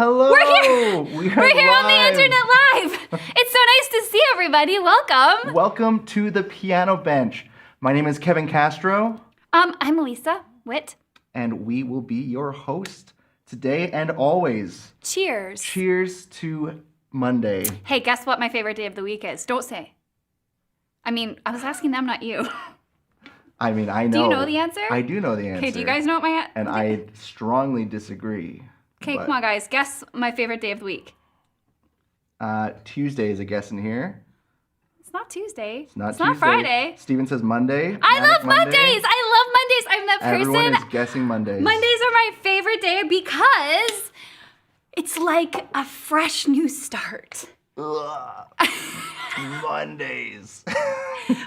Hello! We're here on the internet live! It's so nice to see everybody. Welcome! Welcome to the Piano Bench. My name is Kevin Castro. I'm Elisa Witt. And we will be your host today and always. Cheers. Cheers to Monday. Hey, guess what my favorite day of the week is? Don't say. I mean, I was asking them, not you. I mean, I know. Do you know the answer? I do know the answer. Okay, do you guys know what my answer? And I strongly disagree. Okay, come on, guys. Guess my favorite day of the week. Tuesday is a guess in here. It's not Tuesday. It's not Tuesday. Friday. Steven says Monday. I love Mondays. I love Mondays. I'm that person. Everyone is guessing Mondays. Mondays are my favorite day because it's like a fresh new start. Ugh. Mondays.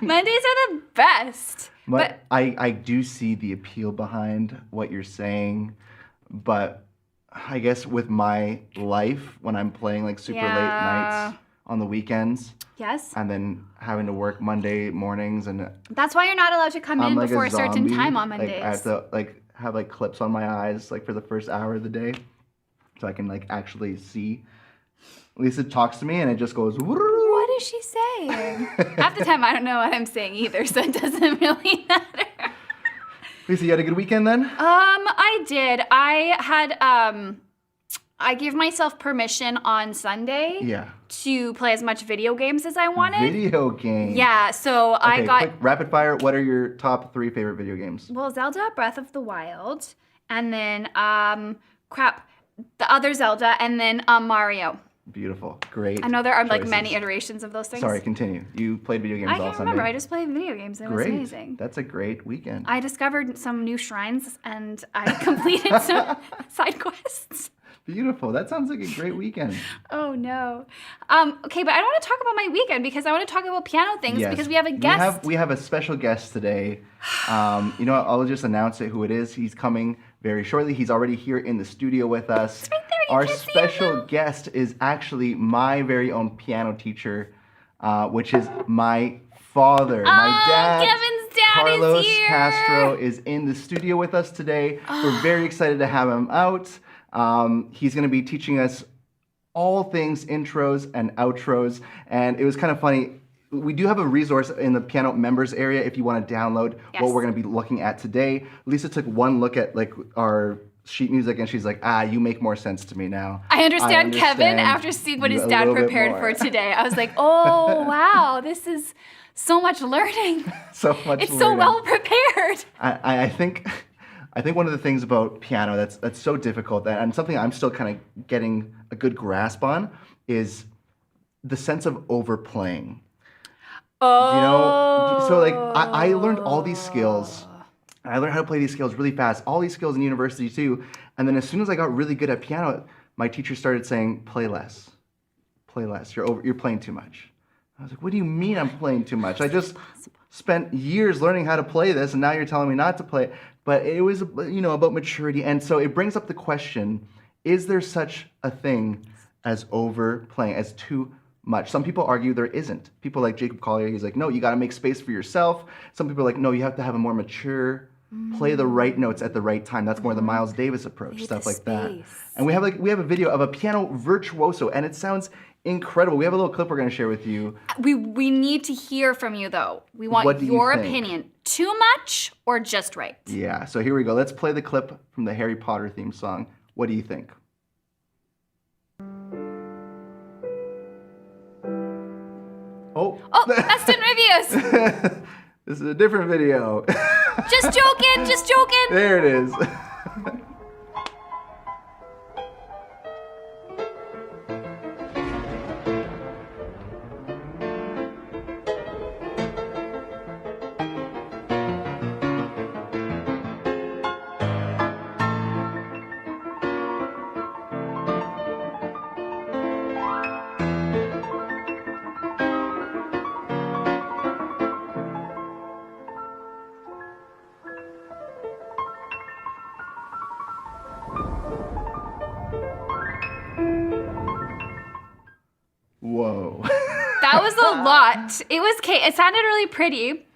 Mondays are the best. But I do see the appeal behind what you're saying, but I guess with my life, when I'm playing like super late nights on the weekends, yes, and then having to work Monday mornings, and that's why you're not allowed to come in like before a certain time on Mondays. Like, I have to have like clips on my eyes like for the first hour of the day, so I can like actually see. Lisa talks to me and it just goes. What is she saying? Half the time I don't know what I'm saying either, so it doesn't really matter. Lisa, you had a good weekend then? I did. I had I gave myself permission on Sunday to play as much video games as I wanted. Video games. Yeah, so I got quick, rapid fire. What are your top 3 favorite video games? Well, Zelda Breath of the Wild, and then the other Zelda, and then Mario. Beautiful. Great. I know there are choices. like many iterations of those things. Sorry, continue. You played video games all Sunday. I can't remember. I just played video games. It was amazing. That's a great weekend. I discovered some new shrines and I completed some side quests. Beautiful. That sounds like a great weekend. Oh no. Okay, but I don't want to talk about my weekend because I want to talk about piano things because we have a guest. We have a special guest today. You know what? I'll just announce it who it is. He's coming very shortly. He's already here in the studio with us. Right there. Our special guest is actually my very own piano teacher, which is my father. My dad. Kevin's dad Carlos is here. Castro is in the studio with us today. We're very excited to have him out. He's going to be teaching us all things intros and outros. And it was kind of funny. We do have a resource in the Pianote members area if you want to download what we're going to be looking at today. Lisa took one look at like our sheet music and she's like, you make more sense to me now. I understand Kevin after seeing what his dad prepared for today. I was like, oh, wow, this is so much learning. So much It's learning. so well prepared. I think one of the things about piano that's so difficult and something I'm still kind of getting a good grasp on is the sense of overplaying. Oh. You know, so like I learned all these skills. I learned how to play these scales really fast, all these skills in university too. And then as soon as I got really good at piano, my teacher started saying, play less. Play less. You're playing too much. I was like, what do you mean I'm playing too much? I just spent years learning how to play this and now you're telling me not to play it. But it was, about maturity. And so it brings up the question, is there such a thing as overplaying, as too much? Some people argue there isn't. People like Jacob Collier, he's like, no, you got to make space for yourself. Some people are like, no, you have to have a more mature, play the right notes at the right time. That's more the Miles Davis approach, stuff like that. And we have a video of a piano virtuoso, and it sounds incredible. We have a little clip we're going to share with you. We need to hear from you though. We want your opinion. Too much or just right? Yeah. So here we go. Let's play the clip from the Harry Potter theme song. What do you think? Oh, that's student reviews. This is a different video. Just joking, just joking. There it is. Whoa. That was a lot. It sounded really pretty.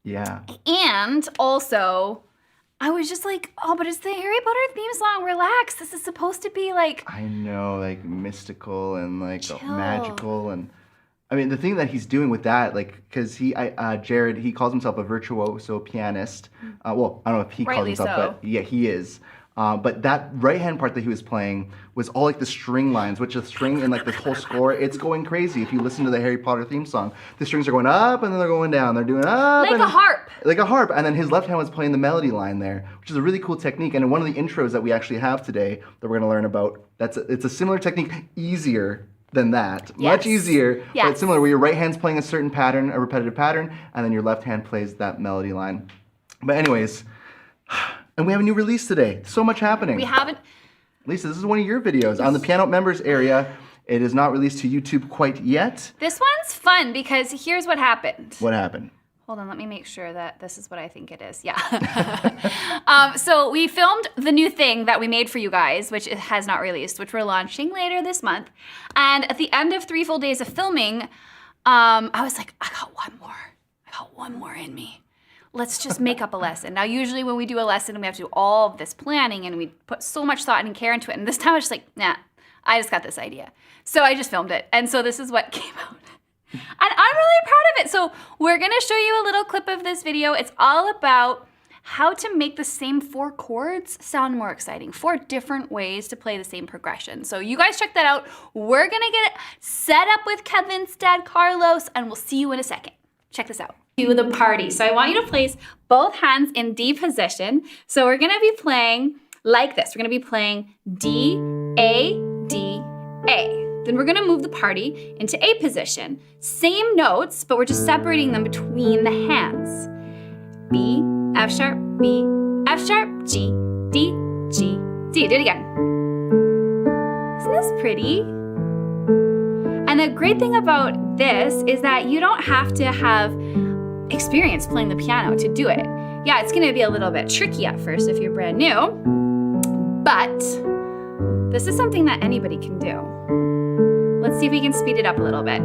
Yeah. And also, I was just like, oh, but it's the Harry Potter theme song. Relax. This is supposed to be like... I know, like mystical and like chill. magical. And I mean, the thing that he's doing with that, like, because Jared, he calls himself a virtuoso pianist. Well, I don't know if he calls himself, but yeah, he is. But that right-hand part that he was playing was all like the string lines, which the string in like this whole score, it's going crazy. If you listen to the Harry Potter theme song, the strings are going up and then they're going down. They're doing up. Like a harp. Like a harp. And then his left hand was playing the melody line there, which is a really cool technique. And in one of the intros that we actually have today that we're going to learn about, it's a similar technique, easier than that. Yes. Much easier, yes. but it's similar, where your right hand's playing a certain pattern, a repetitive pattern, and then your left hand plays that melody line. But anyways, and we have a new release today. So much happening. We haven't... Lisa, this is one of your videos. On the Pianote members area, it is not released to YouTube quite yet. This one's fun because here's what happened. What happened? Hold on, let me make sure that this is what I think it is. Yeah. So we filmed the new thing that we made for you guys, which it has not released, which we're launching later this month. And at the end of 3 full days of filming, I was like, I got one more in me. Let's just make up a lesson. Now, usually when we do a lesson, we have to do all of this planning and we put so much thought and care into it. And this time I was just like, nah, I just got this idea. So I just filmed it. And so this is what came out. And I'm really proud of it. So we're gonna show you a little clip of this video. It's all about how to make the same 4 chords sound more exciting. 4 different ways to play the same progression. So you guys check that out. We're gonna get it set up with Kevin's dad, Carlos, and we'll see you in a second. Check this out. To the party. So I want you to place both hands in D position. So we're gonna be playing like this. We're gonna be playing D, A, D, A. Then we're gonna move the party into A position. Same notes, but we're just separating them between the hands. B, F sharp, B, F sharp, G, D, G, D. Do it again. Isn't this pretty? And the great thing about this is that you don't have to have experience playing the piano to do it. Yeah, it's gonna be a little bit tricky at first if you're brand new, but this is something that anybody can do. Let's see if we can speed it up a little bit.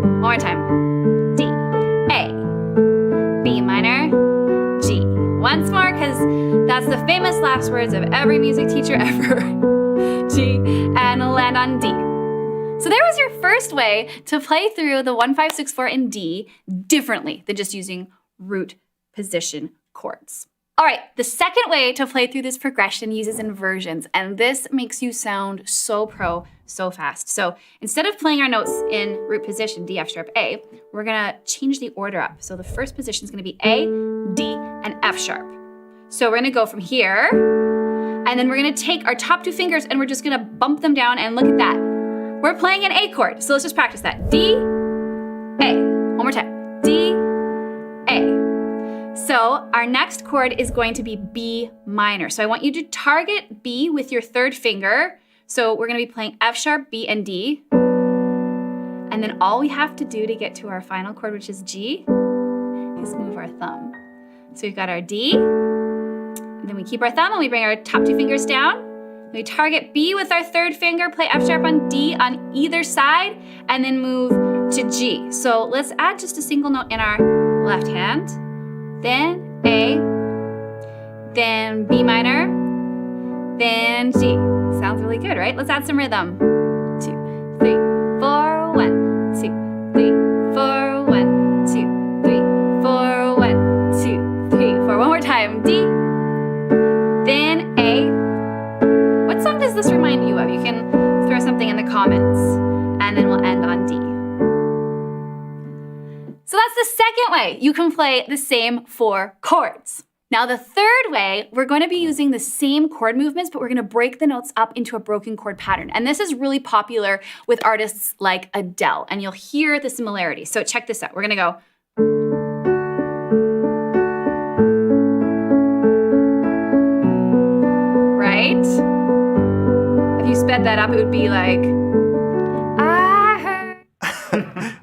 One more time. D, A, B minor, G. Once more, because that's the famous last words of every music teacher ever. G, and land on D. So there was your first way to play through the 1, 5, 6, 4 in D differently than just using root position chords. All right, the second way to play through this progression uses inversions, and this makes you sound so pro, so fast. So instead of playing our notes in root position, D, F sharp, A, we're gonna change the order up. So the first position is gonna be A, D, and F sharp. So we're gonna go from here, and then we're gonna take our top 2 fingers and we're just gonna bump them down, and look at that. We're playing an A chord, so let's just practice that. D, A. One more time. D, A. So our next chord is going to be B minor. So I want you to target B with your 3rd finger. So we're gonna be playing F sharp, B, and D. And then all we have to do to get to our final chord, which is G, is move our thumb. So we've got our D, and then we keep our thumb and we bring our top 2 fingers down. We target B with our 3rd finger, play F sharp on D on either side, and then move to G. So let's add just a single note in our left hand, then A, then B minor, then G. Sounds really good, right? Let's add some rhythm. 2, 3, 4, 1, 2, 3, 4, 1, 2, 3, 4, 1, 2, 3, 4. One more time. D, then A. What song does this remind you of? You can throw something in the comments, and then we'll end on D. So that's the second way you can play the same 4 chords. Now the third way, we're going to be using the same chord movements, but we're going to break the notes up into a broken chord pattern. And this is really popular with artists like Adele, and you'll hear the similarity. So check this out. We're going to go. Right? If you sped that up, it would be like, I heard.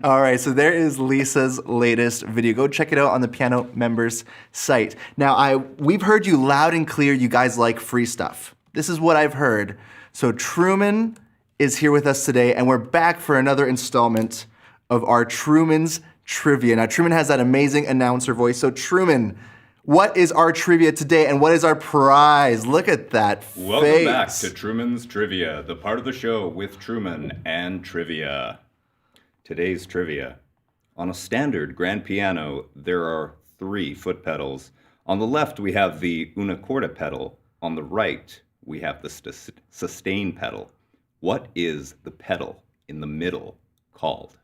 All right, so there is Lisa's latest video. Go check it out on the Pianote members site. Now, we've heard you loud and clear. You guys like free stuff. This is what I've heard. So Truman is here with us today, and we're back for another installment of our Truman's trivia. Now, Truman has that amazing announcer voice. So, Truman, what is our trivia today and what is our prize? Look at that Welcome face. back to Truman's Trivia, the part of the show with Truman and trivia. Today's trivia. On a standard grand piano, there are 3 foot pedals. On the left, we have the una corda pedal. On the right, we have the sustain pedal. What is the pedal in the middle called?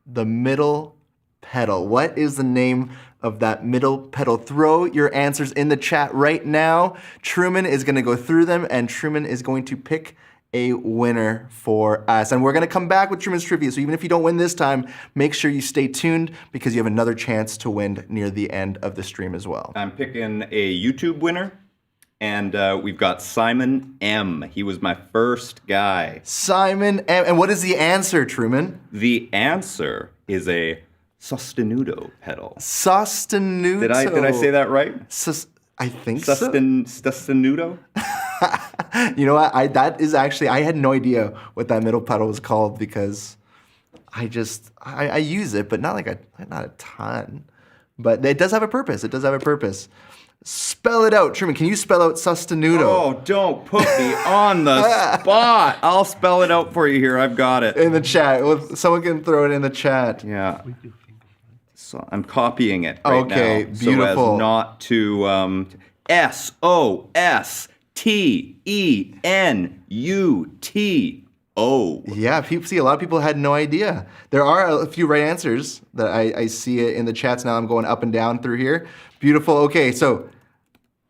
The middle pedal. What is the name of that middle pedal? Throw your answers in the chat right now. Truman is going to go through them, and Truman is going to pick a winner for us. And we're going to come back with Truman's Trivia. So even if you don't win this time, make sure you stay tuned because you have another chance to win near the end of the stream as well. I'm picking a YouTube winner, and we've got Simon M. He was my first guy. Simon M. And what is the answer, Truman? The answer is a sostenuto pedal. Sostenuto. Did I say that right? I think Sostenuto? You know what? That is actually, I had no idea what that middle pedal was called because I use it, but not a ton. But it does have a purpose. It does have a purpose. Spell it out, Truman. Can you spell out sostenuto? Oh, don't put me on the spot. I'll spell it out for you here. I've got it. In the chat. Someone can throw it in the chat. Yeah. So I'm copying it right now. Okay, beautiful. So as not to Sostenuto. Yeah, see, a lot of people had no idea. There are a few right answers that I see it in the chats now. I'm going up and down through here. Beautiful. Okay, so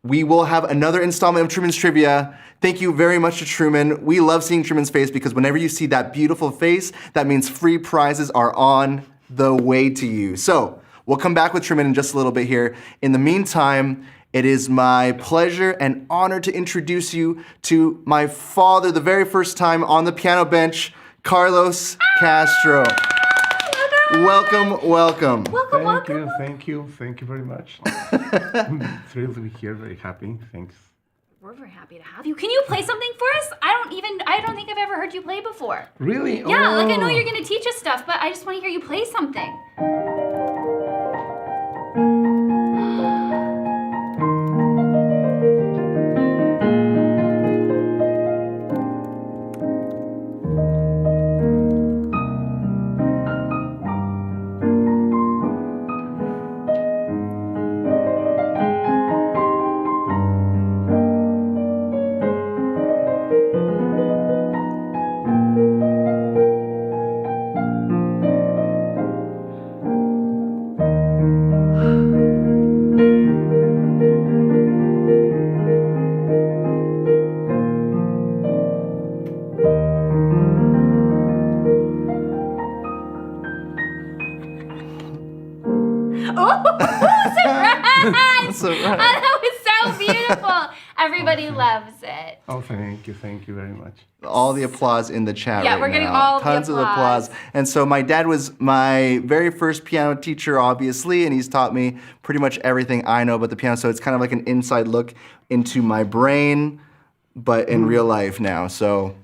we will have another installment of Truman's Trivia. Thank you very much to Truman. We love seeing Truman's face because whenever you see that beautiful face, that means free prizes are on the way to you. So we'll come back with Truman in just a little bit here. In the meantime, it is my pleasure and honor to introduce you to my father, the very first time on the piano bench, Carlos Castro. Welcome, welcome. Thank you very much. I'm thrilled to be here, very happy. Thanks. We're very happy to have you. Can you play something for us? I don't think I've ever heard you play before. Really? Yeah, I know you're gonna teach us stuff, but I just want to hear you play something. That was so beautiful. Everybody loves it. Oh, thank you very much. All the applause in the chat Yeah, right we're getting now. all the Tons of applause. And so my dad was my very first piano teacher, obviously, and he's taught me pretty much everything I know about the piano. So it's kind of like an inside look into my brain, but in real life now. So,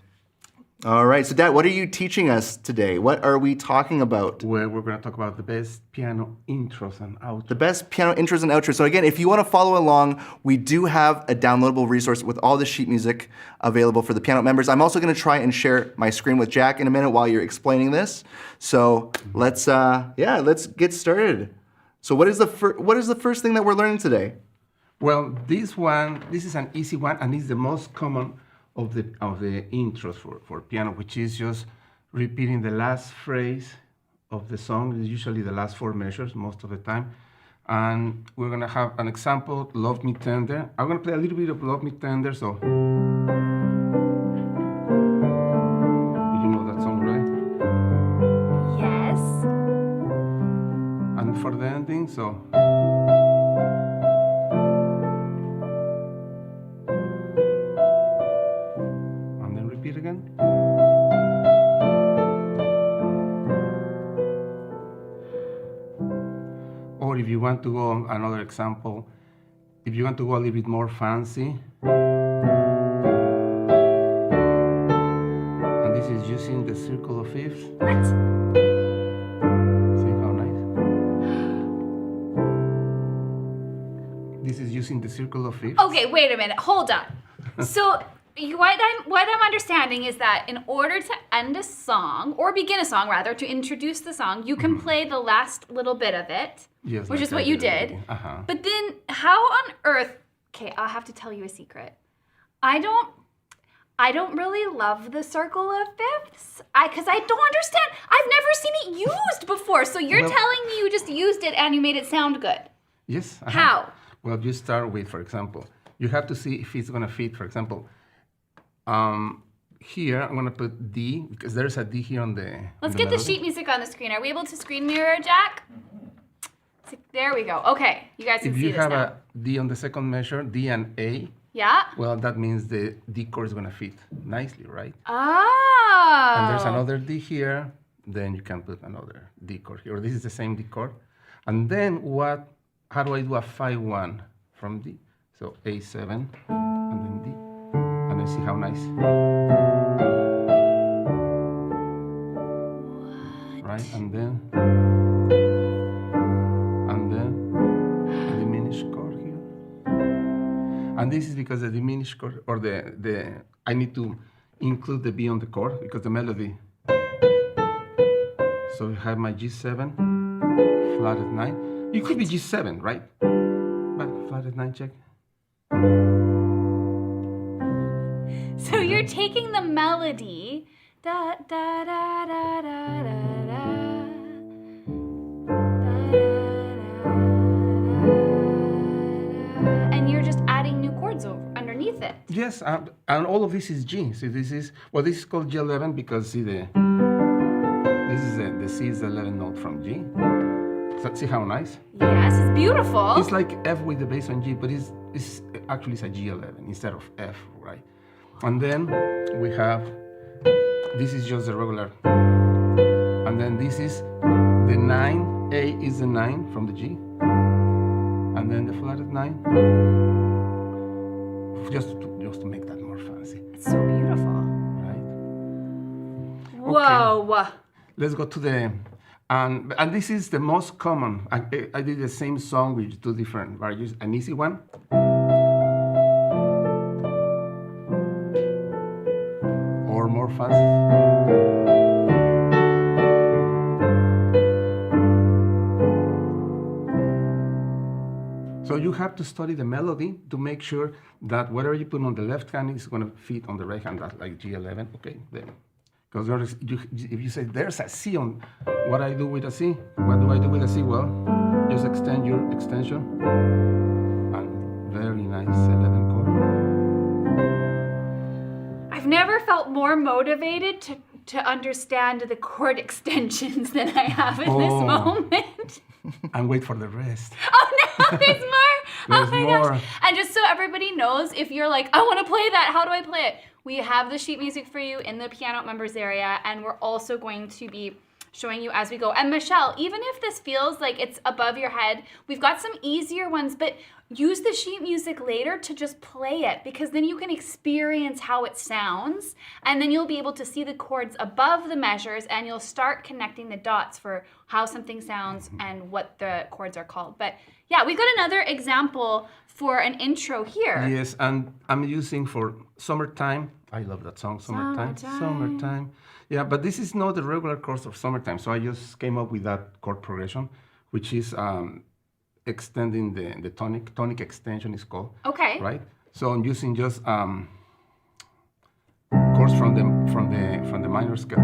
all right. So, Dad, what are you teaching us today? What are we talking about? Well, we're going to talk about the best piano intros and outros. The best piano intros and outros. So again, if you want to follow along, we do have a downloadable resource with all the sheet music available for the Pianote members. I'm also going to try and share my screen with Jack in a minute while you're explaining this. So let's get started. So what is the first thing that we're learning today? Well, this is an easy one, and it's the most common of the intros for piano, which is just repeating the last phrase of the song. It's usually the last 4 measures most of the time. And we're gonna have an example, Love Me Tender. I'm gonna play a little bit of Love Me Tender, so. You know that song, right? Yes. And for the ending, so. And then repeat again. Or if you want to go on another example, if you want to go a little bit more fancy, and this is using the circle of fifths. What? See how nice? This is using the circle of fifths. Okay, wait a minute. Hold on. So what I'm understanding is that in order to end a song, or begin a song rather, to introduce the song, you can play the last little bit of it, Yes, which like is what I you did. did. Uh-huh. But then how on earth, okay, I'll have to tell you a secret. I don't really love the circle of fifths because I don't understand. I've never seen it used before. So you're Well- telling me you just used it and you made it sound good. Yes. uh-huh. How? Well, you start with, for example, you have to see if it's gonna fit. For example, here I'm gonna put D because there's a D here on the. Let's on get the melody. sheet music on the screen. Are we able to screen mirror, Jack? There we go. Okay, you guys can If see you this have now. a D on the second measure, D and A, Yeah? well, that means the D chord is gonna fit nicely, right? Oh. And there's another D here, then you can put another D chord here. This is the same D chord. And then how do I do a 5-1 from D? So A7, and then D. And then see how nice. Right, and then a diminished chord here. And this is because the diminished chord, or I need to include the B on the chord because the melody. So you have my G7, flatted 9. It could be G7, right? But flatted 9, check. So you're taking the melody, da da da da da da da, and you're just adding new chords underneath it. Yes, and all of this is G. See, this is called G11 because see the C is the 11th note from G. So see how nice? Yes, it's beautiful. It's like F with the bass on G, but it's actually it's a G11 instead of F, right? And then we have, this is just the regular, and then this is the 9, A is the 9 from the G, and then the flatted 9, just to make that more fancy, It's so beautiful. right? Whoa. Let's go to the, and this is the most common. I did the same song with two different values, an easy one. Or more fancy. So you have to study the melody to make sure that whatever you put on the left hand is going to fit on the right hand, that's like G11, okay? Because if you say there's a C on, what I do with a C? What do I do with a C? Well, just extend your extension, and very nice 11 chord. I've never felt more motivated to understand the chord extensions than I have in this Oh. moment. And wait for the rest. Oh no, there's more. There's Oh my more. gosh. And just so everybody knows, if you're like, I want to play that, how do I play it? We have the sheet music for you in the Pianote members area, and we're also going to be showing you as we go. And Michelle, even if this feels like it's above your head, we've got some easier ones, but use the sheet music later to just play it, because then you can experience how it sounds, and then you'll be able to see the chords above the measures, and you'll start connecting the dots for how something sounds and what the chords are called. But yeah, we've got another example for an intro here. Yes, and I'm using for Summertime. I love that song, Summertime. Summertime. Yeah, but this is not the regular chords of Summertime, so I just came up with that chord progression, which is extending the tonic. Tonic extension is called. Okay. Right. So I'm using just chords from the minor scale.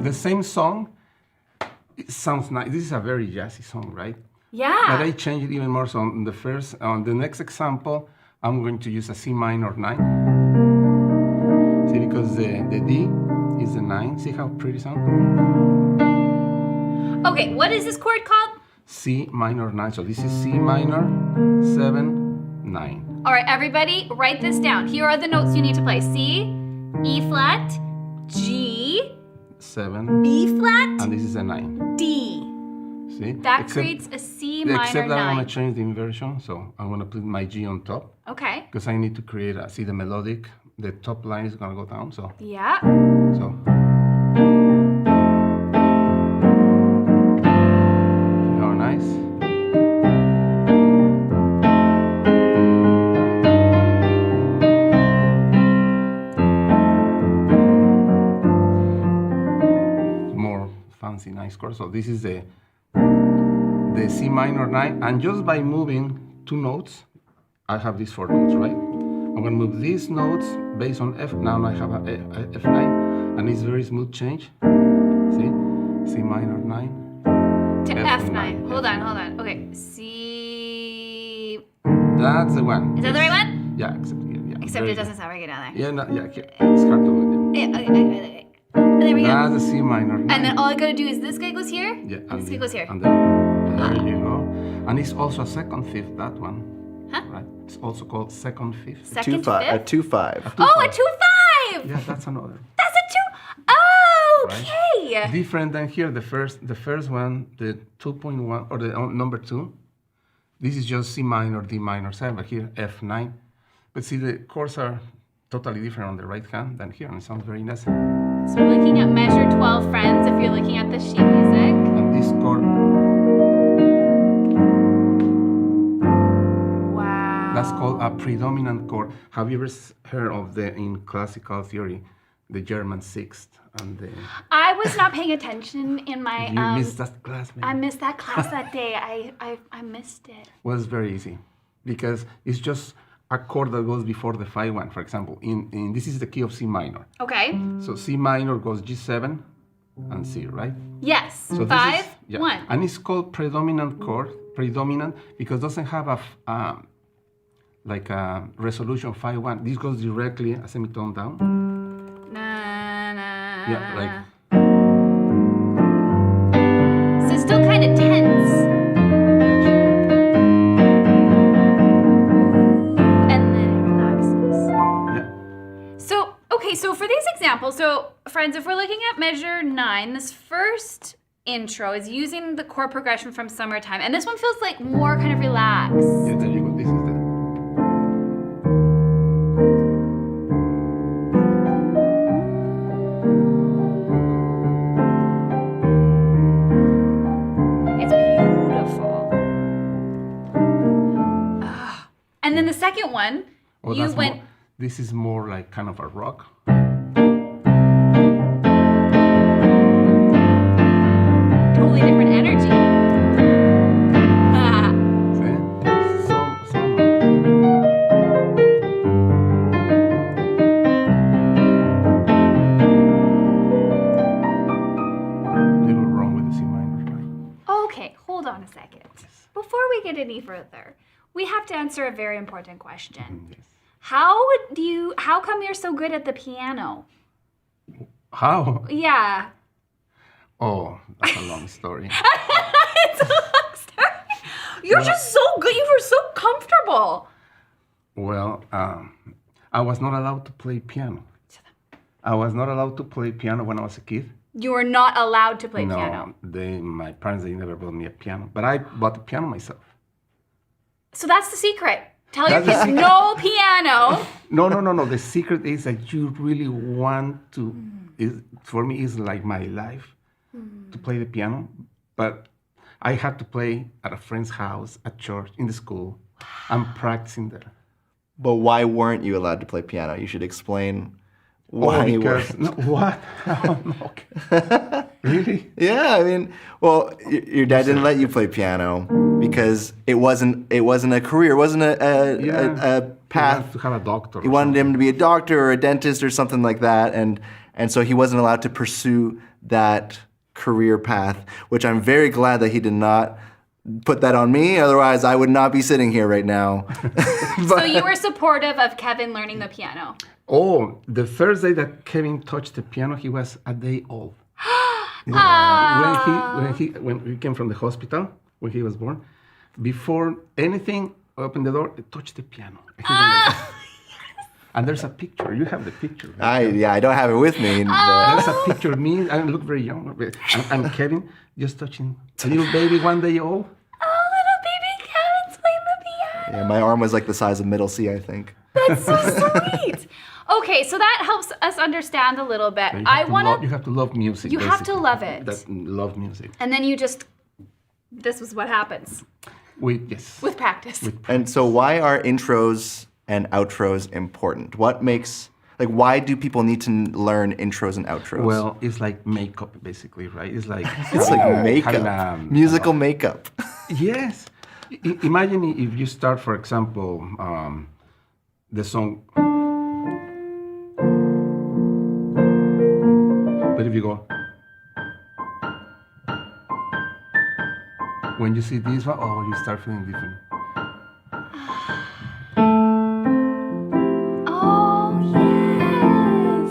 The same song, it sounds nice. This is a very jazzy song, right? Yeah. But I changed it even more. So on the next example, I'm going to use a C minor 9. See, because the D is the 9. See how pretty it sounds? Okay, what is this chord called? C minor 9. So this is C minor 7 9. All right, everybody, write this down. Here are the notes you need to play. C, E flat, G, 7, B flat, and this is a 9. D. See? See? That creates a C minor Except that I 9. want to change the inversion, so I want to put my G on top Okay. because I need to create see the melodic. The top line is gonna go down, so Yeah. see how nice. More fancy, nice chord. So this is the C minor 9, and just by moving 2 notes, I have these 4 notes, right? I'm gonna move these notes based on F. Now I have a F9, and it's very smooth change. See, C minor 9 To F9. Hold F9. on. Okay. C. That's the one. Is that the right one? Yeah, yeah. Except very it doesn't sound very good down there. good. Yeah, no, yeah, it's hard to do. Yeah, okay. There we go. That's the C minor 9. And then all I gotta do is this guy goes here. Yeah, This guy goes here. And there you go. And it's also a second fifth, that one. Huh? Right? It's also called second fifth. Second 2-5. A fifth. 2-5. Oh, a 2-5. Yeah, that's another. That's a 2. Oh, Right. okay. Different than here, the first one, the 2.1 or the number 2. This is just C minor, D minor 7, but here F9. But see, the chords are totally different on the right hand than here, and it sounds very nice. So we're looking at measure 12, friends, if you're looking at the sheet music. And this chord, Wow. that's called a predominant chord. Have you ever heard of in classical theory, the German sixth and the? I was not paying attention in my. You missed that class, man. I missed that class that day. I missed it. Well, it's very easy because it's just a chord that goes before the 5-1. For example, in this is the key of C minor. Okay. So C minor goes G7 and C, right? Yes. So this 5, is, yeah. 1. And it's called predominant chord, predominant because it doesn't have like a resolution 5-1. This goes directly a semitone down. Na, na, Yeah, like. So it's still kind of tense. And then it relaxes. Yeah. So, okay, so for these examples, so friends, if we're looking at measure 9, this first intro is using the chord progression from Summertime, and this one feels like more kind of relaxed. Yeah, there you go. This is the. It's beautiful. Ah. And then the second one, Oh, you that's went. more, this is more like kind of a rock. Totally different energy. Ah. See? Little wrong with the C minor, right? Okay, hold on a second. Before we get any further, we have to answer a very important question. Yes. How come you're so good at the piano? How? Yeah. Oh, that's a long story. It's a long story. You're just so good. You were so comfortable. Well, I was not allowed to play piano. I was not allowed to play piano when I was a kid. You were not allowed to play No, piano. my parents, they never bought me a piano. But I bought the piano myself. So that's the secret. Tell your That's the kids secret. no piano. No. The secret is that you really want to. For me, it's like my life to play the piano. But I had to play at a friend's house, at church, in the school. I'm practicing there. But why weren't you allowed to play piano? You should explain why you because weren't. no, what? Oh, no, okay. Really? Yeah, I mean, well, your dad didn't let you play piano because it wasn't a career, it wasn't a You path. have to have a doctor. He wanted him to be a doctor or a dentist or something like that, and so he wasn't allowed to pursue that career path, which I'm very glad that he did not put that on me. Otherwise, I would not be sitting here right now. So you were supportive of Kevin learning the piano. Oh, the first day that Kevin touched the piano, he was a day old. When we came from the hospital, when he was born, before anything opened the door, he touched the piano. He went like that. And there's a picture. You have the picture. Right? I don't have it with me. There's a picture of me. I look very young. I'm Kevin, just touching a little baby 1 day old. Oh, little baby Kevin's playing the piano. Yeah, my arm was like the size of middle C, I think. That's so sweet. Okay, so that helps us understand a little bit. You You have to love music. have to love it. Love music. And then this is what happens with practice. And so why are intros and outros important? Why do people need to learn intros and outros? Well, it's like makeup, basically, right? It's like makeup, musical makeup. Yes. Imagine if you start, for example, the song. But if you go, when you see this one, you start feeling different. Oh, yes.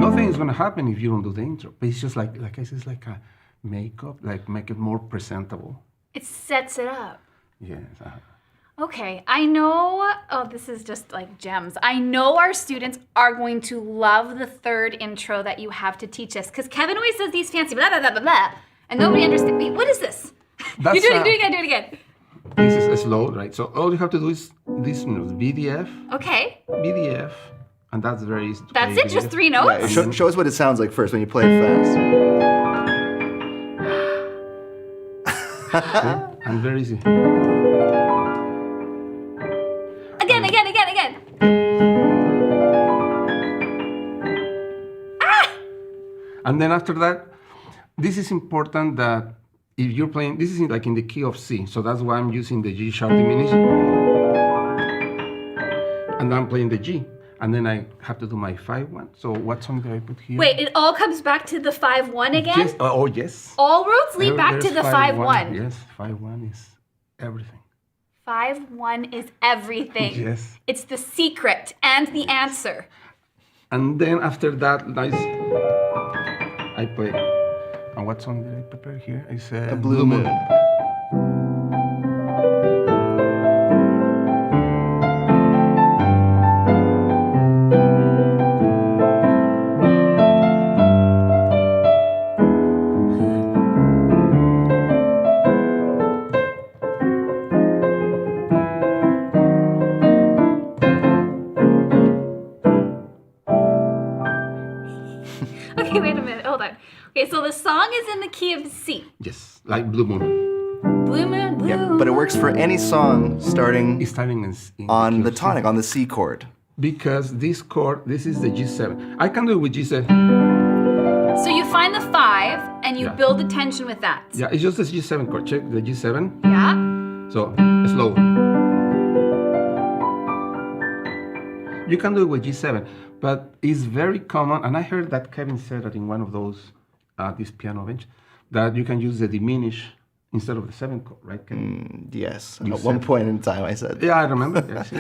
Nothing is gonna happen if you don't do the intro. But it's just like I said, it's like a makeup, like make it more presentable. It sets it up. Yes. Okay, I know, this is just like gems. I know our students are going to love the third intro that you have to teach us, because Kevin always says these fancy blah, blah, blah, blah, blah, and nobody understands. Wait, what is this? That's, You do it again. This is slow, right? So all you have to do is this note, BDF, Okay, BDF, and that's very easy to that's play it, just BDF. 3 notes? Yeah, show us what it sounds like first when you play it fast. And very easy. Again. And then after that, this is important that if you're playing, this is like in the key of C, so that's why I'm using the G sharp diminished. And I'm playing the G. And then I have to do my 5-1. So what song did I put here? Wait, it all comes back to the 5-1 again? Yes. Yes. All roads lead back to There's the 5-1. Yes, 5-1 is everything. 5-1 is everything. Yes. It's the secret and the answer. And then after that, I play. And what song did I prepare here? I said Blue Moon. Okay, wait a minute, hold on. Okay, so the song is in the key of C. Yes, like Blue Moon. Blue Moon, Blue Yeah, but it works for any song starting It's starting in on the key of C. tonic, on the C chord. Because this chord, this is the G7. I can do it with G7. So you find the 5 and you Yeah. build the tension with that. Yeah, it's just the G7 chord. Check the G7. Yeah? So, slow. You can do it with G7, but it's very common, and I heard that Kevin said that in one of those, this piano bench, that you can use the diminish instead of the 7 chord, right, Kevin? Yes, You at one said- point in time I said. Yeah, I remember. Yes.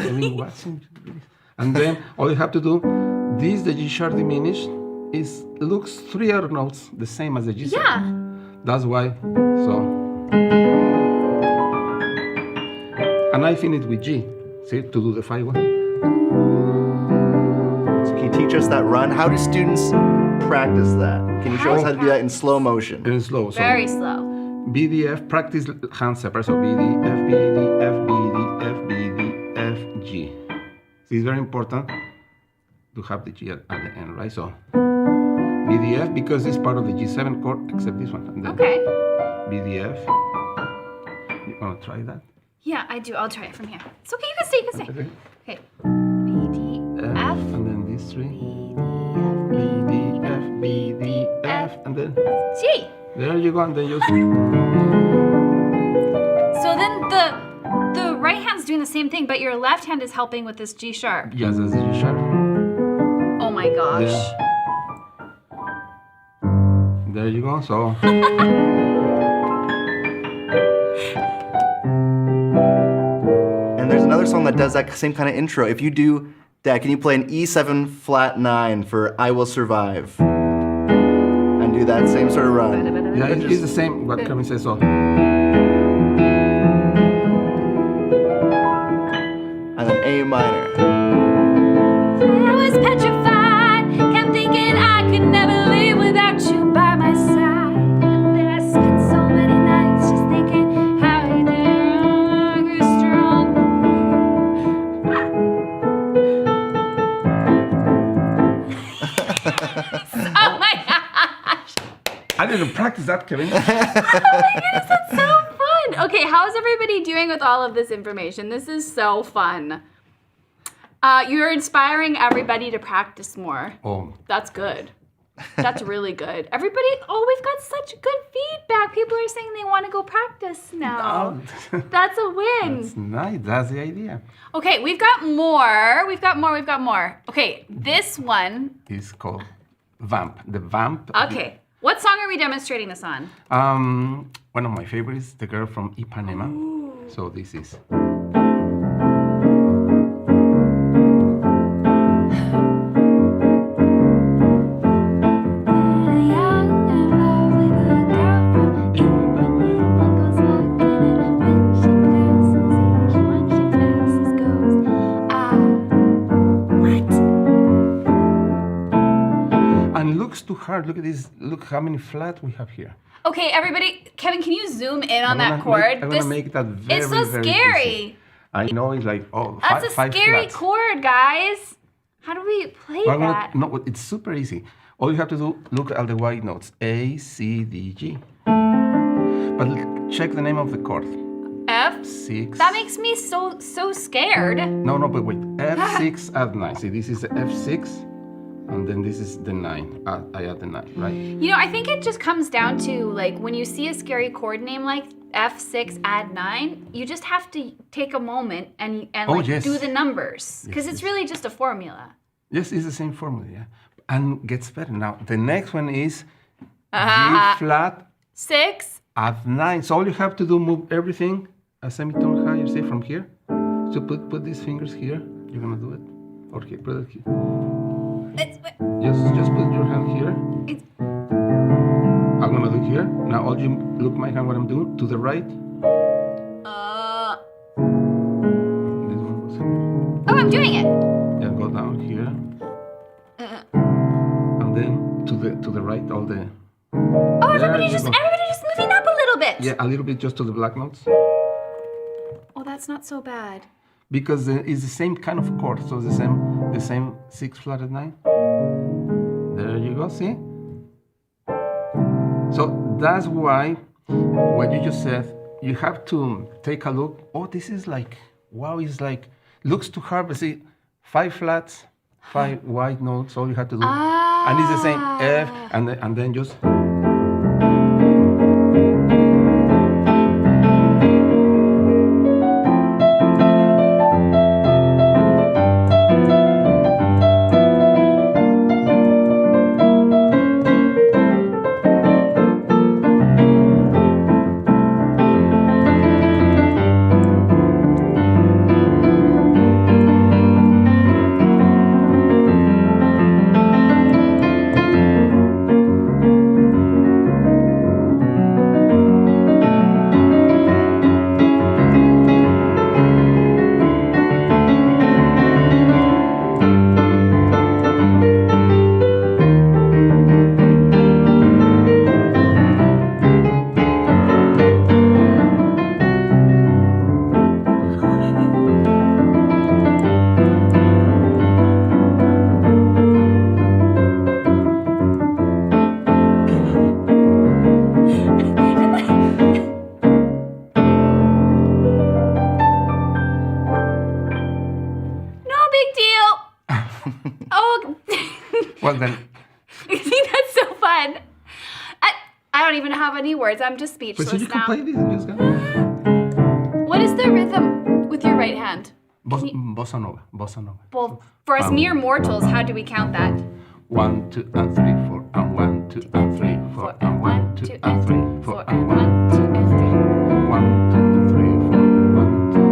And then all you have to do, this, the G sharp diminished, looks 3 other notes the same as the G7. Yeah. That's why. So, and I finish with G. See, to do the 5-1. So can you teach us that run? How do students practice that? Can you show us how to do that in slow motion? And slow. So Very slow. BDF, practice hand separate. So BDF, BDF, BDF, BDF, G. So it's very important to have the G at the end, right? So BDF, because it's part of the G7 chord, except this one. And then Okay. BDF. You want to try that? Yeah, I do. I'll try it from here. It's okay, you can stay, you can stay. Okay. Okay. B, D, F. And then these 3. BDF, BDF, and then G. there you go. And then you. So then the right hand's doing the same thing, but your left hand is helping with this G sharp. Yes, that's the G sharp. Oh my gosh. There you go. So. And there's another song that does that same kind of intro. If you do that, can you play an E7 flat 9 for I Will Survive? And do that same sort of run. Yeah, it's the same. What Kevin says. So. And then A minor. I was petrified, kept thinking I could never live without you by my side. And then I spent so many nights just thinking how you did wrong or strong. Oh my gosh! I didn't practice that, Kevin. Oh my goodness, that's so fun! Okay, how's everybody doing with all of this information? This is so fun. You're inspiring everybody to practice more. Oh, That's good. That's really good. Everybody, we've got such good feedback. People are saying they want to go practice now. That's a win. that's nice. That's the idea. Okay, we've got more. Okay, this one. It's called Vamp. The Vamp. Okay, what song are we demonstrating this on? One of my favorites, The Girl from Ipanema. So this is. And looks too hard. Look at this. Look how many flats we have here. Okay, everybody, Kevin, can you zoom in on that I'm chord? gonna make that very, it's so very scary. easy. I know it's like That's a five scary flats. chord, guys. How do we play Well, that? no, it's super easy. All you have to do, look at the white notes, A, C, D, G. But check the name of the chord. F6. 6. That makes me so scared. No, but wait. F6 add 9. See, this is the F6, and then this is the 9. I add the 9, right? You know, I think it just comes down to like when you see a scary chord name like F6 add 9, you just have to take a moment and Yes. do the numbers because it's really just a formula. Yes, it's the same formula, yeah. And gets better. Now, the next one is G flat 6. add 9. So all you have to do, move everything a semitone higher, say from here. So put these fingers here. You're gonna do it. Okay, put it here. Just put your hand here. I'm gonna do here. Now all you look my hand what I'm doing to the right. This one was here. Oh, I'm doing it. Yeah, go down here. And then to the right all the Oh, everybody you just go. moving up a little bit. Yeah, a little bit just to the black notes. Oh, that's not so bad. Because it's the same kind of chord, so it's the same 6 flat at 9. There you go, see? So that's why what you just said, you have to take a look. Oh, this is like, wow, it's like, looks too hard, but see, 5 flats, 5 white notes, all you have to do. And it's the same F, and then just. Well then, I think that's so fun. I don't even have any words. I'm just but speechless so you can now. play this and just go. What is the rhythm with your right hand? Bossa nova, bossa nova. Well, for us mere mortals, how do we count that? 1, 2, and 3, 4, and 1, 2, and 3, 4, and 1, 2, and 3, 4, and 1, 2, and 3. 1, 2, and 3, 4, 1, 2.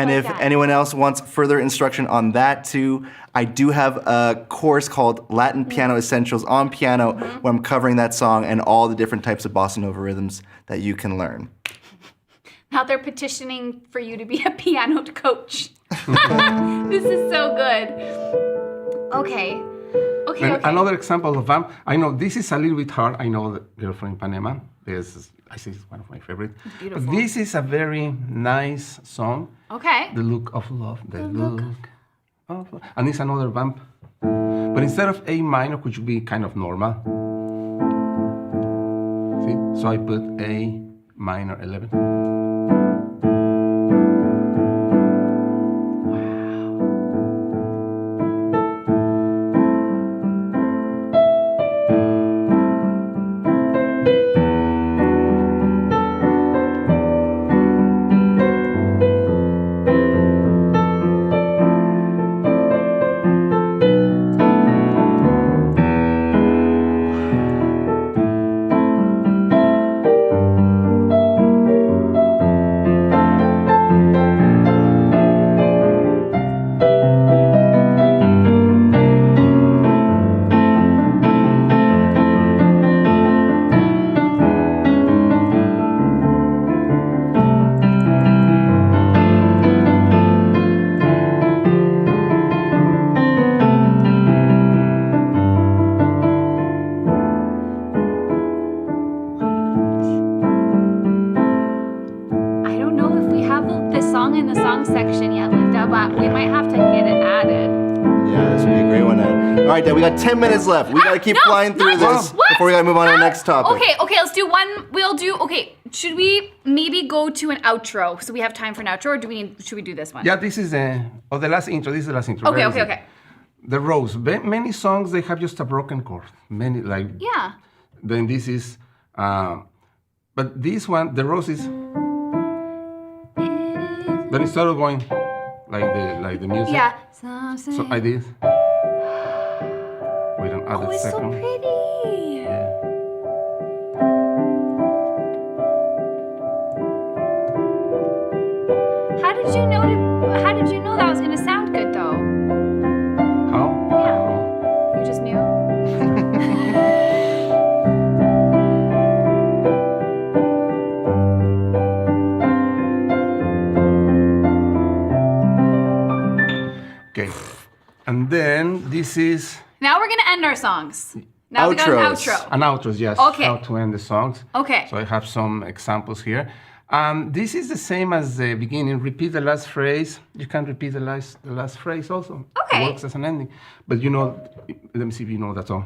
And like if that. anyone else wants further instruction on that too, I do have a course called Latin Piano Essentials on piano where I'm covering that song and all the different types of bossa nova rhythms that you can learn. Now they're petitioning for you to be a Pianote coach. This is so good. Okay. Okay, And okay. another example of vamp, I know this is a little bit hard. I know the Girl from Ipanema. I think it's one of my favorites. Beautiful. But this is a very nice song. Okay. The Look of Love. The look of love. And it's another vamp. But instead of A minor, which would be kind of normal. See? So I put A minor 11. Section yet, Linda, but we might have to get it added. Yeah, this would be a great one. All right, Dad, we got 10 minutes left. We gotta keep flying through this What? before we gotta move on to the next topic. Okay, let's do one. Okay, should we maybe go to an outro? So we have time for an outro, or should we do this one? Yeah, this is the last intro. This is the last intro. Okay, Very easy. okay. The Rose. Many songs, they have just a broken chord. Many, like... Yeah. Then this is... but this one, the Rose is... Then instead of going like the music... Yeah. So I did... Wait an other it's second. so pretty. Yeah. How did you know that was gonna sound good though? How? Yeah. You just knew? Okay. And then this is... Now we're gonna end our songs. Now we got an Outros. outro. An outro, yes. Okay. How to end the songs. Okay. So I have some examples here. This is the same as the beginning. Repeat the last phrase. You can repeat the last phrase also. Okay. It works as an ending. But you know, let me see if you know that song.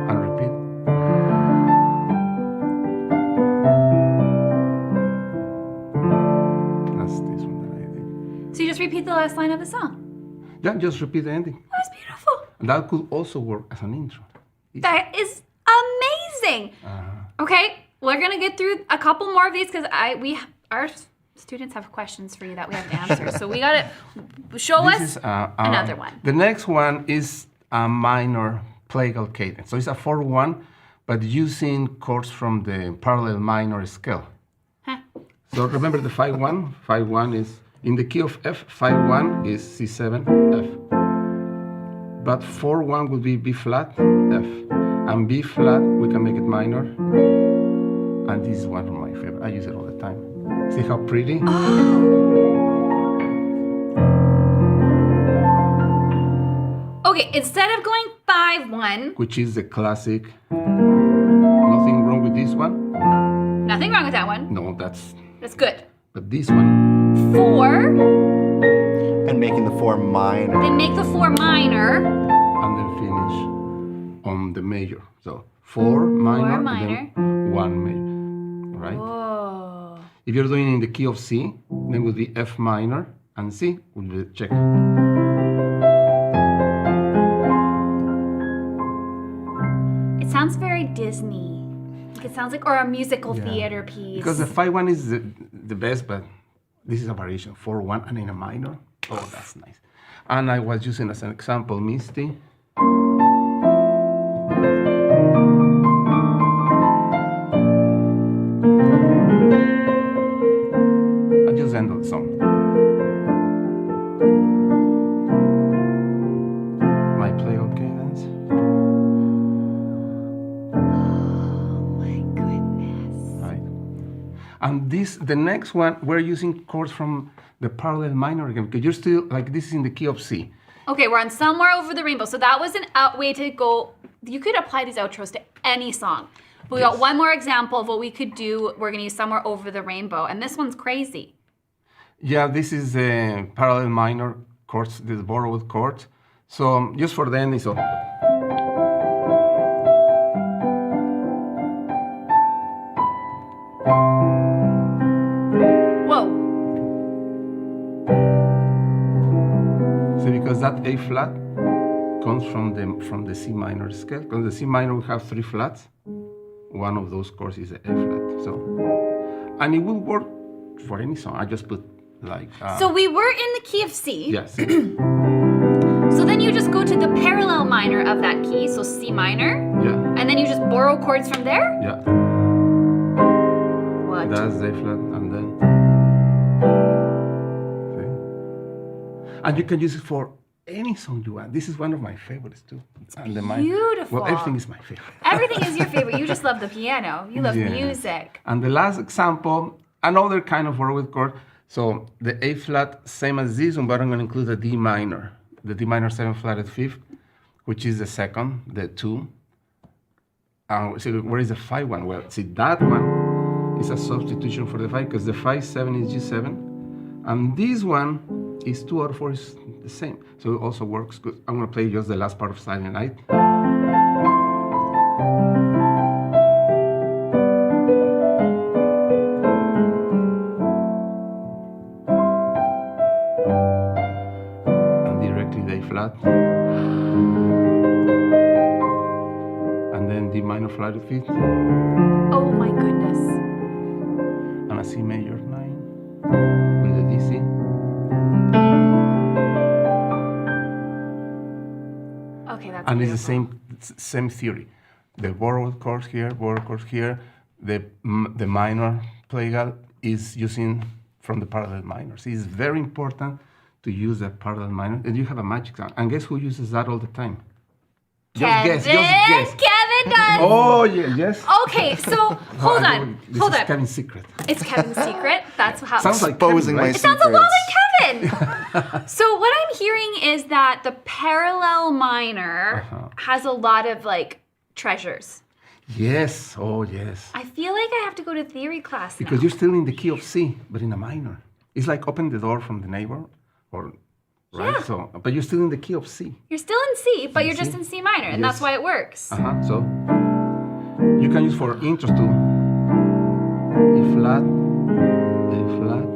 And repeat. That's this one that I did. So you just repeat the last line of the song. Yeah, just repeat the ending. That was beautiful. And that could also work as an intro. Easy. That is amazing. Okay, we're gonna get through a couple more of these because our students have questions for you that we have to answer. So we gotta show This us is another one. The next one is a minor plagal cadence. So it's a 4-1, but using chords from the parallel minor scale. Huh. So remember the 5-1? 5-1 is in the key of F. 5-1 is C7, F. But 4-1 would be B flat, F. And B flat, we can make it minor. And this is one of my favorite. I use it all the time. See how pretty? Okay, instead of going 5-1, Which is the classic. Nothing wrong with this one. nothing wrong with that one. No, that's... That's good. But this one, 4, And making the 4 minor. then make the 4 minor. and then finish on the major. So 4 minor, and then 1 major, right? Whoa. If you're doing in the key of C, then would be F minor, and C would be check. It sounds very Disney. It sounds like, or a musical theater piece. Because the 5-1 is the best, but this is a variation, 4-1 and in a minor. Oh, that's nice. And I was using as an example, Misty. I just end of the song. My play on cadence. Oh my goodness. Right. And the next one, we're using chords from the parallel minor again, because you're still, like, this is in the key of C. Okay, we're on Somewhere Over the Rainbow. So that was an way to go. You could apply these outros to any song. But we got one more example of what we could do. We're going to use Somewhere Over the Rainbow. And this one's crazy. Yeah, this is the parallel minor chords, the borrowed chords. So just for the ending, so. Whoa. So because that A flat comes from the C minor scale. Because the C minor we have 3 flats. One of those chords is the A flat. So, and it will work for any song. I just put like. So we were in the key of C. Yes. So then you just go to the parallel minor of that key, so C minor. Yeah. And then you just borrow chords from there? Yeah. What? That's A flat, and then. See? And you can use it for any song you want. This is one of my favorites too. It's beautiful. Well, everything is my favorite. Everything is your favorite. You just love the piano. You love music. And the last example, another kind of borrowed chord. So the A flat, same as this one, but I'm going to include the D minor. The D minor 7 flatted 5th, which is the second, the 2. So where is the 5-1? Well, see, that one is a substitution for the 5 because the 5-7 is G7. And this one is 2 out of 4 is the same. So it also works good. I'm going to play just the last part of Silent Night. Flat, and then D minor flatted 5th. Oh my goodness. And a C major 9 with a DC. Okay, that's And beautiful. it's the same theory. The borrowed chords here, the minor plagal is using from the parallel minors. It's very important to use that parallel minor, and you have a magic sound. And guess who uses that all the time? Kevin? Just guess. Kevin does. Oh, yeah, yes. Okay, so hold on. This Hold is on. Kevin's secret. It's Kevin's secret. That's how. Sounds like Exposing Kevin, my right? It sounds a lot secrets. like Kevin. So what I'm hearing is that the parallel minor has a lot of like treasures. Yes, oh yes. I feel like I have to go to theory class now. Because you're still in the key of C, but in a minor. It's like open the door from the neighbor, or right? Yeah. So, but you're still in the key of C. You're still in C, but you're just in C minor, and that's Yes. why it works. So you can use for intros too. E flat, A flat.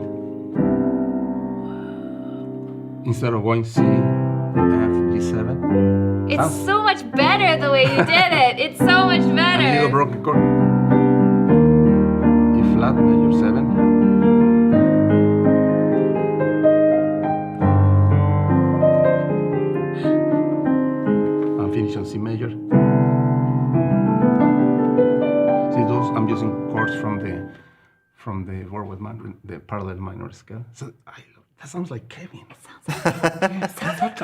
Instead of going C, F, G7. It's so much better the way you did it. It's so much And you do a better. broken chord. E flat, major 7. Finish on C major. See those? I'm using chords from the borrowed minor, the parallel minor scale. So that sounds like Kevin. It sounds like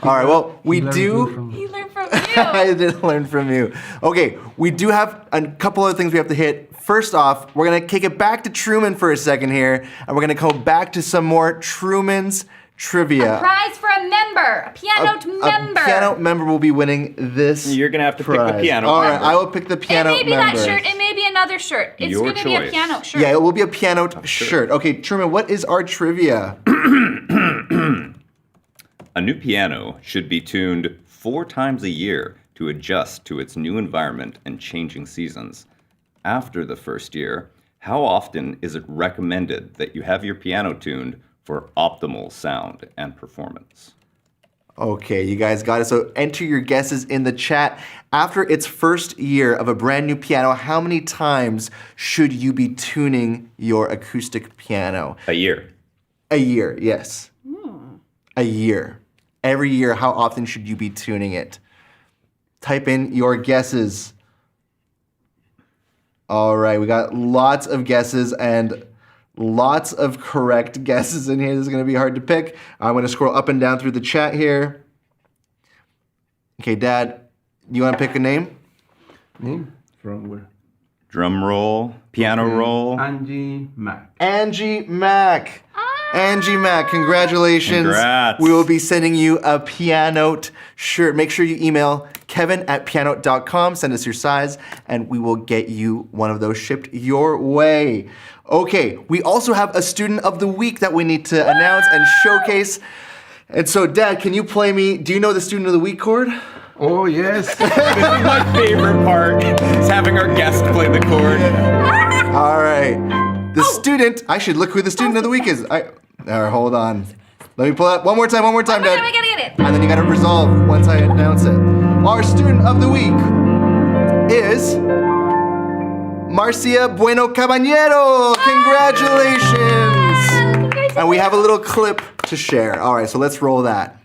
All right, well, we Learn do. from- he learned from you. I did learn from you. Okay, we do have a couple other things we have to hit. First off, we're gonna kick it back to Truman for a second here, and we're gonna go back to some more Truman's trivia. Prize for a member, a Pianote member. A Pianote member will be winning this. You're gonna have to pick the prize. Pianote All right, member. I will pick the It Pianote may be member. that shirt. It may be another shirt. It's Your going to be a choice. Pianote shirt. Yeah, it will be a Pianote shirt. Okay, Truman, what is our trivia? A new piano should be tuned 4 times a year to adjust to its new environment and changing seasons. After the first year, how often is it recommended that you have your piano tuned for optimal sound and performance? Okay, you guys got it. So enter your guesses in the chat. After its first year of a brand new piano, how many times should you be tuning your acoustic piano? A year. A year, yes. A year. Every year, how often should you be tuning it? Type in your guesses. All right, we got lots of guesses and lots of correct guesses in here. This is going to be hard to pick. I'm going to scroll up and down through the chat here. Okay, Dad, you want to pick a name? Name? From where? Drum roll, piano roll. Angie Mac. Angie Mac. Angie Mac, congratulations. Congrats. We will be sending you a Pianote shirt. Make sure you email kevin@pianote.com, send us your size, and we will get you one of those shipped your way. Okay, we also have a student of the week that we need to announce and showcase. And so, Dad, can you play me, do you know the student of the week chord? Oh, yes. This is my favorite part, is having our guest play the chord. All right. The student, I should look who the student of the week is. All right, hold on. Let me pull up one more time, I Dad. gotta get it. And then you gotta resolve once I announce it. Our student of the week is Marcia Bueno Caballero. Congratulations! And we have a little clip to share. All right, so let's roll that.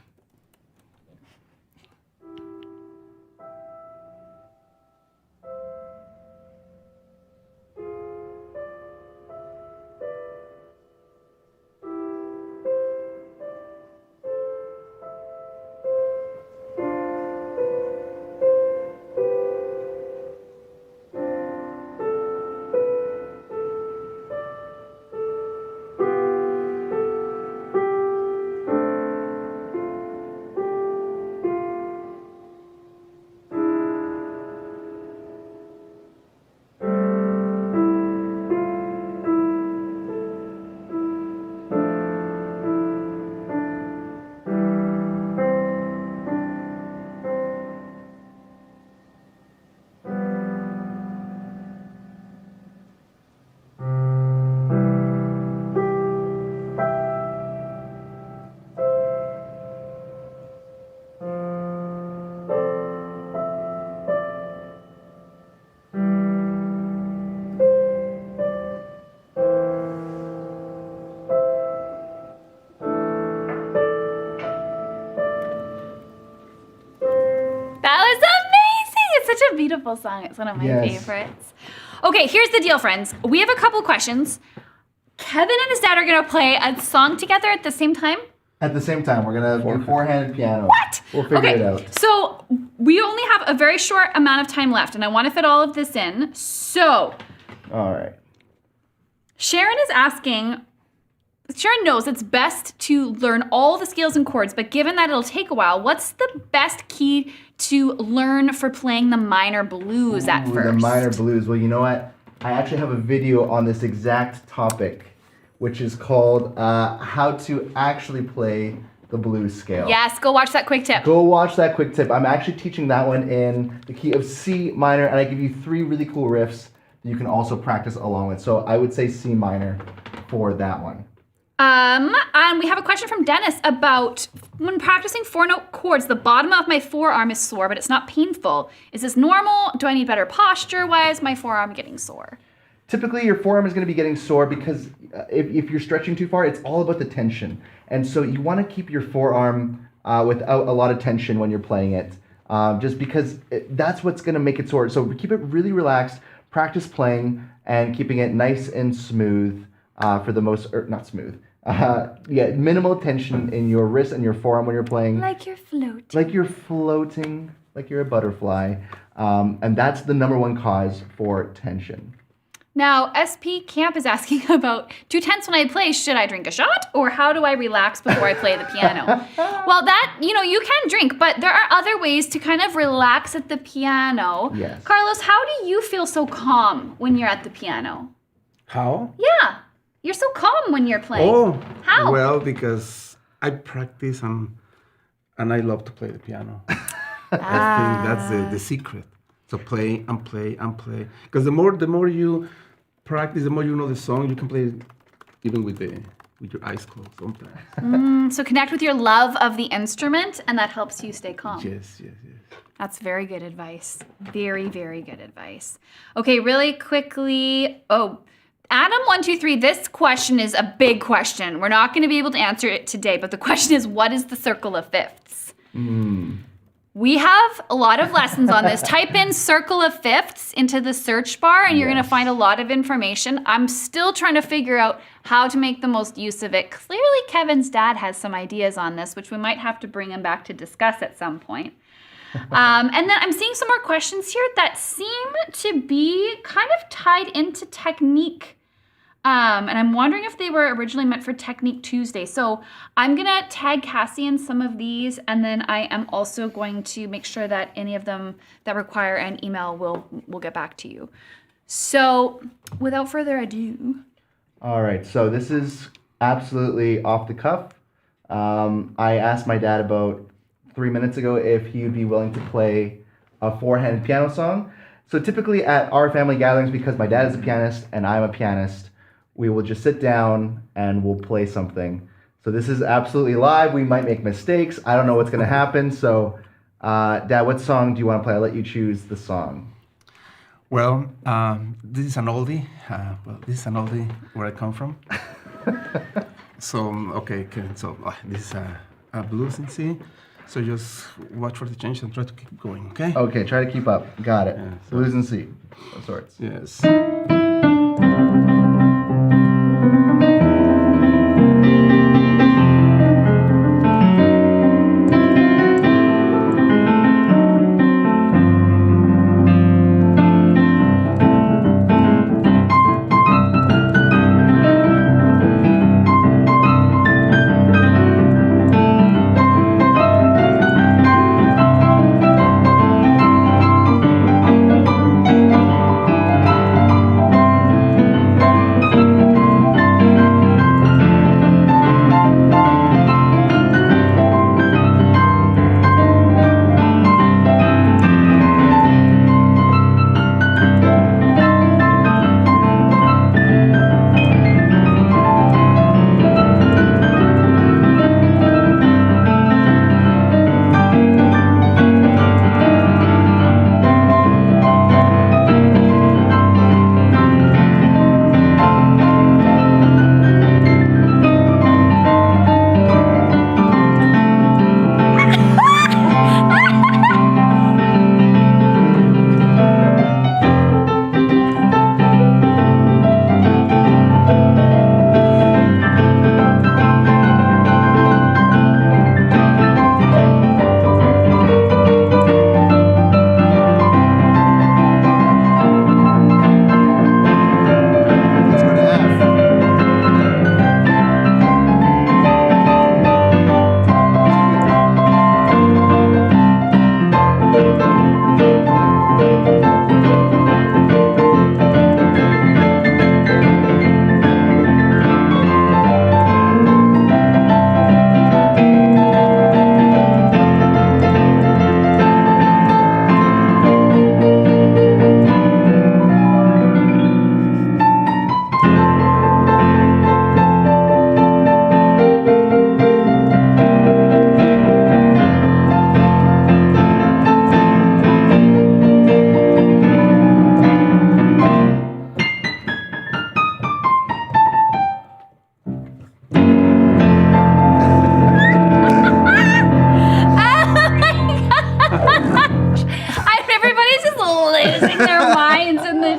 Such a beautiful song. It's one of my Yes. favorites. Okay, here's the deal, friends. We have a couple questions. Kevin and his dad are gonna play a song together at the same time. At the same time, we're gonna do four-handed piano. What? We'll figure it out. So we only have a very short amount of time left, and I want to fit all of this in. So All right. Sharon is asking. Sharon knows it's best to learn all the scales and chords, but given that it'll take a while, what's the best key to learn for playing the minor blues at Ooh, first? the minor blues. Well, you know what? I actually have a video on this exact topic, which is called How to Actually Play the Blues Scale. Yes, go watch that quick tip. Go watch that quick tip. I'm actually teaching that one in the key of C minor, and I give you 3 really cool riffs that you can also practice along with. So I would say C minor for that one. And we have a question from Dennis about when practicing 4-note chords, the bottom of my forearm is sore, but it's not painful. Is this normal? Do I need better posture? Why is my forearm getting sore? Typically, your forearm is going to be getting sore because if you're stretching too far, it's all about the tension. And so you want to keep your forearm without a lot of tension when you're playing it, just because that's what's going to make it sore. So keep it really relaxed, practice playing, and keeping it nice and smooth for the most, not smooth. Minimal tension in your wrist and your forearm when you're playing. Like you're floating. Like you're floating, like you're a butterfly. And that's the number 1 cause for tension. Now, SP Camp is asking about 2 tenths when I play. Should I drink a shot, or how do I relax before I play the piano? Well, that, you can drink, but there are other ways to kind of relax at the piano. Yes. Carlos, how do you feel so calm when you're at the piano? How? Yeah, you're so calm when you're playing. Oh, How? well, because I practice and I love to play the piano. I think that's the secret. So play and play and play. Because the more you practice, the more you know the song. You can play it even with the with your eyes closed sometimes. So connect with your love of the instrument, and that helps you stay calm. Yes. That's very good advice. Very, very good advice. Okay, really quickly. Oh, Adam123, this question is a big question. We're not going to be able to answer it today, but the question is, what is the circle of fifths? We have a lot of lessons on this. Type in circle of fifths into the search bar and you're going to find a lot of information. I'm still trying to figure out how to make the most use of it. Clearly, Kevin's dad has some ideas on this, which we might have to bring him back to discuss at some point. And then I'm seeing some more questions here that seem to be kind of tied into technique. And I'm wondering if they were originally meant for Technique Tuesday. So I'm going to tag Cassie in some of these, and then I am also going to make sure that any of them that require an email will get back to you. So without further ado. All right, so this is absolutely off the cuff. I asked my dad about 3 minutes ago if he would be willing to play a four-handed piano song. So typically at our family gatherings, because my dad is a pianist and I'm a pianist, we will just sit down and we'll play something. So this is absolutely live. We might make mistakes. I don't know what's going to happen. So, Dad, what song do you want to play? I'll let you choose the song. Well, this is an oldie. This is an oldie where I come from. So, okay, so this is a blues in C. So just watch for the change and try to keep going, okay? Okay, try to keep up. Got it. Yeah, so- Blues and C of sorts. Yes.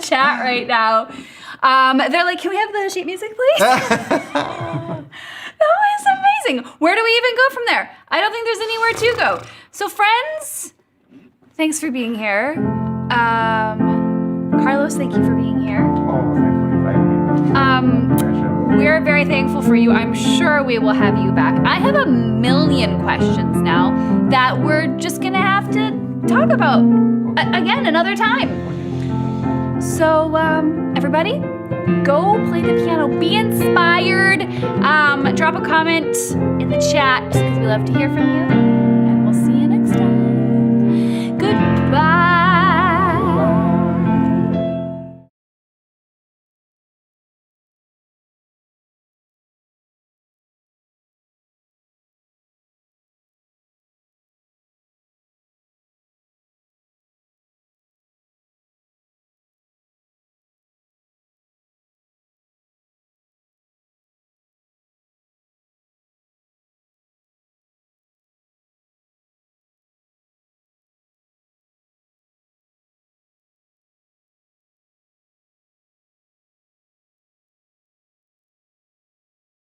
chat right now. They're like, can we have the sheet music, please? That was amazing. Where do we even go from there? I don't think there's anywhere to go. So friends, thanks for being here. Carlos, thank you for being here. We're very thankful for you. I'm sure we will have you back. I have a million questions now that we're just gonna have to talk about again another time. So everybody, go play the piano. Be inspired. Drop a comment in the chat because we love to hear from you.